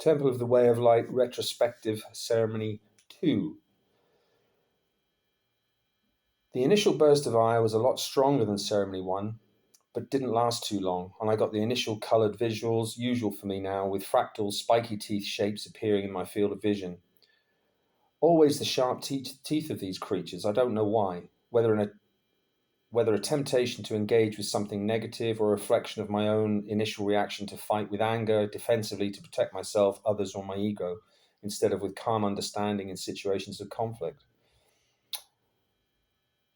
Temple of the Way of Light Retrospective Ceremony 2. The initial burst of ire was a lot stronger than Ceremony 1, but didn't last too long, and I got the initial coloured visuals, usual for me now, with fractal, spiky teeth shapes appearing in my field of vision. Always the sharp teeth of these creatures, I don't know why, whether a temptation to engage with something negative or a reflection of my own initial reaction to fight with anger, defensively to protect myself, others, or my ego, instead of with calm understanding in situations of conflict.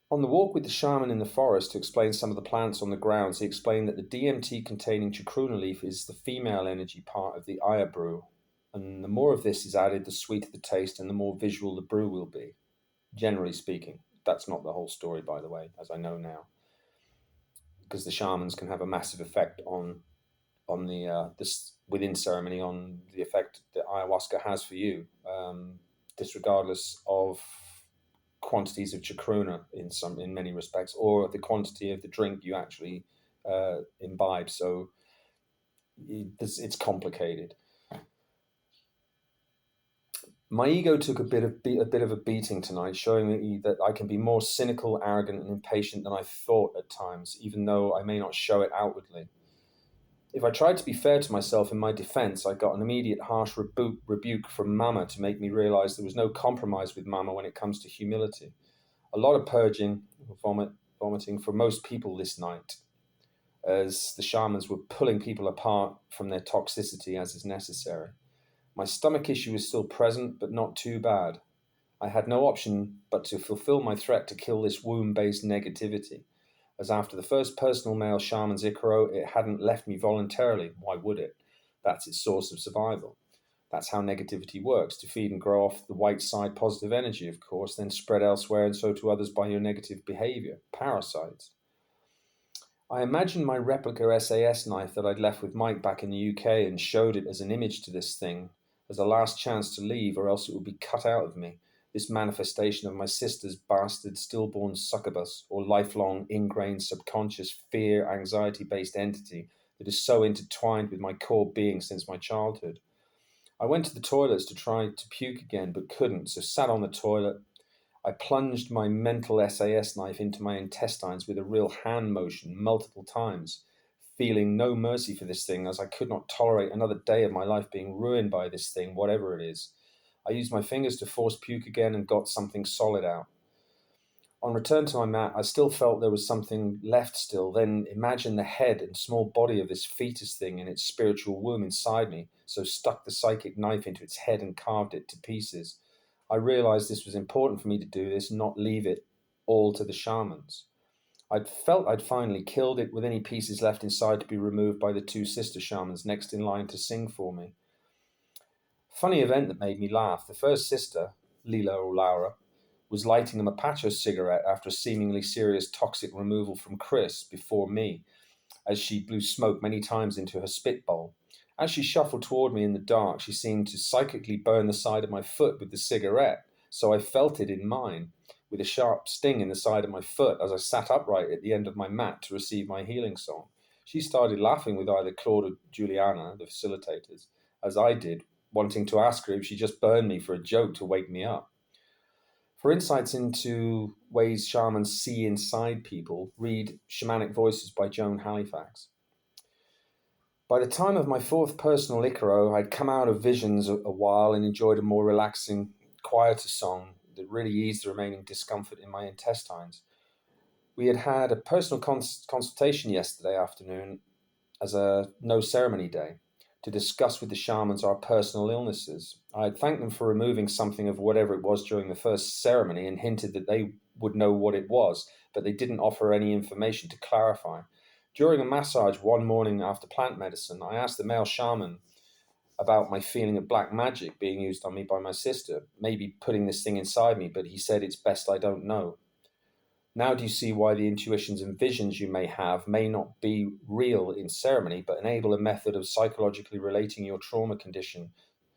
On the walk with the shaman in the forest to explain some of the plants on the grounds, he explained that the DMT-containing chacruna leaf is the female energy part of the Aya brew, and the more of this is added, the sweeter the taste and the more visual the brew will be, generally speaking. That's not the whole story, by the way, as I know now, because the shamans can have a massive effect on this within ceremony, on the effect that ayahuasca has for you, disregardless of quantities of chacruna in many respects, or the quantity of the drink you actually imbibe. So it's complicated. My ego took a bit of a beating tonight, showing me that I can be more cynical, arrogant, and impatient than I thought at times, even though I may not show it outwardly. If I tried to be fair to myself in my defense, I got an immediate harsh rebuke from Mama to make me realize there was no compromise with Mama when it comes to humility. A lot of purging, vomiting for most people this night, as the shamans were pulling people apart from their toxicity as is necessary. My stomach issue was still present, but not too bad. I had no option but to fulfill my threat to kill this womb-based negativity, as after the first personal male shaman's Icaro, it hadn't left me voluntarily. Why would it? That's its source of survival. That's how negativity works, to feed and grow off the white side positive energy, of course, then spread elsewhere and so to others by your negative behavior, parasites. I imagined my replica SAS knife that I'd left with Mike back in the UK and showed it as an image to this thing, as a last chance to leave, or else it would be cut out of me, this manifestation of my sister's bastard stillborn succubus, or lifelong ingrained subconscious fear, anxiety-based entity that is so intertwined with my core being since my childhood. I went to the toilets to try to puke again, but couldn't, so sat on the toilet. I plunged my mental SAS knife into my intestines with a real hand motion multiple times, feeling no mercy for this thing, as I could not tolerate another day of my life being ruined by this thing, whatever it is. I used my fingers to force puke again and got something solid out. On return to my mat, I still felt there was something left still, then imagine the head and small body of this fetus thing in its spiritual womb inside me, so stuck the psychic knife into its head and carved it to pieces. I realized this was important for me to do this, not leave it all to the shamans. I'd felt I'd finally killed it, with any pieces left inside to be removed by the two sister shamans next in line to sing for me. Funny event that made me laugh. The first sister, Lila or Laura, was lighting a Mapacho cigarette after a seemingly serious toxic removal from Chris before me, as she blew smoke many times into her spit bowl. As she shuffled toward me in the dark, she seemed to psychically burn the side of my foot with the cigarette, so I felt it in mine, with a sharp sting in the side of my foot as I sat upright at the end of my mat to receive my healing song. She started laughing with either Claude or Juliana, the facilitators, as I did, wanting to ask her if she just burned me for a joke to wake me up. For insights into ways shamans see inside people, read Shamanic Voices by Joan Halifax. By the time of my fourth personal Icaro, I'd come out of visions a while and enjoyed a more relaxing, quieter song that really eased the remaining discomfort in my intestines. We had had a personal consultation yesterday afternoon as a no-ceremony day to discuss with the shamans our personal illnesses. I had thanked them for removing something of whatever it was during the first ceremony and hinted that they would know what it was, but they didn't offer any information to clarify. During a massage one morning after plant medicine, I asked the male shaman about my feeling of black magic being used on me by my sister, maybe putting this thing inside me, but he said it's best I don't know. Now do you see why the intuitions and visions you may have may not be real in ceremony, but enable a method of psychologically relating your trauma condition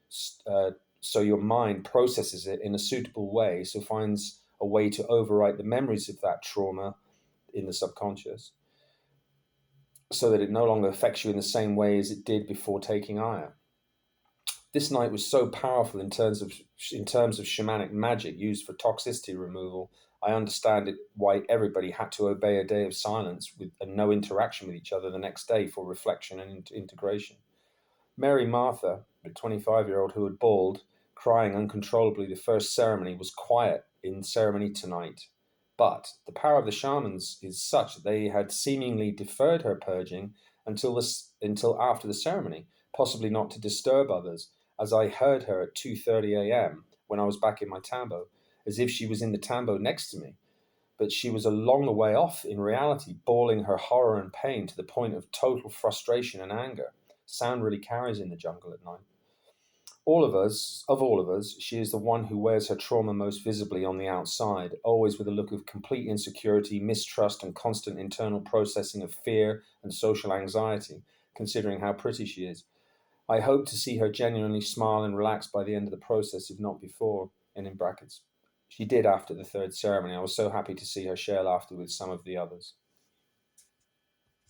so your mind processes it in a suitable way, so finds a way to overwrite the memories of that trauma in the subconscious, so that it no longer affects you in the same way as it did before taking Aya. This night was so powerful in terms of shamanic magic used for toxicity removal. I understand it why everybody had to obey a day of silence and no interaction with each other the next day for reflection and integration. Mary Martha, the 25-year-old who had bawled, crying uncontrollably the first ceremony, was quiet in ceremony tonight. But the power of the shamans is such that they had seemingly deferred her purging until after the ceremony, possibly not to disturb others, as I heard her at 2:30 a.m. when I was back in my tambo, as if she was in the tambo next to me. But she was a long way off in reality, bawling her horror and pain to the point of total frustration and anger. Sound really carries in the jungle at night. All of us, she is the one who wears her trauma most visibly on the outside, always with a look of complete insecurity, mistrust, and constant internal processing of fear and social anxiety, considering how pretty she is. I hope to see her genuinely smile and relax by the end of the process, if not before, and in brackets. She did after the third ceremony. I was so happy to see her share laughter with some of the others.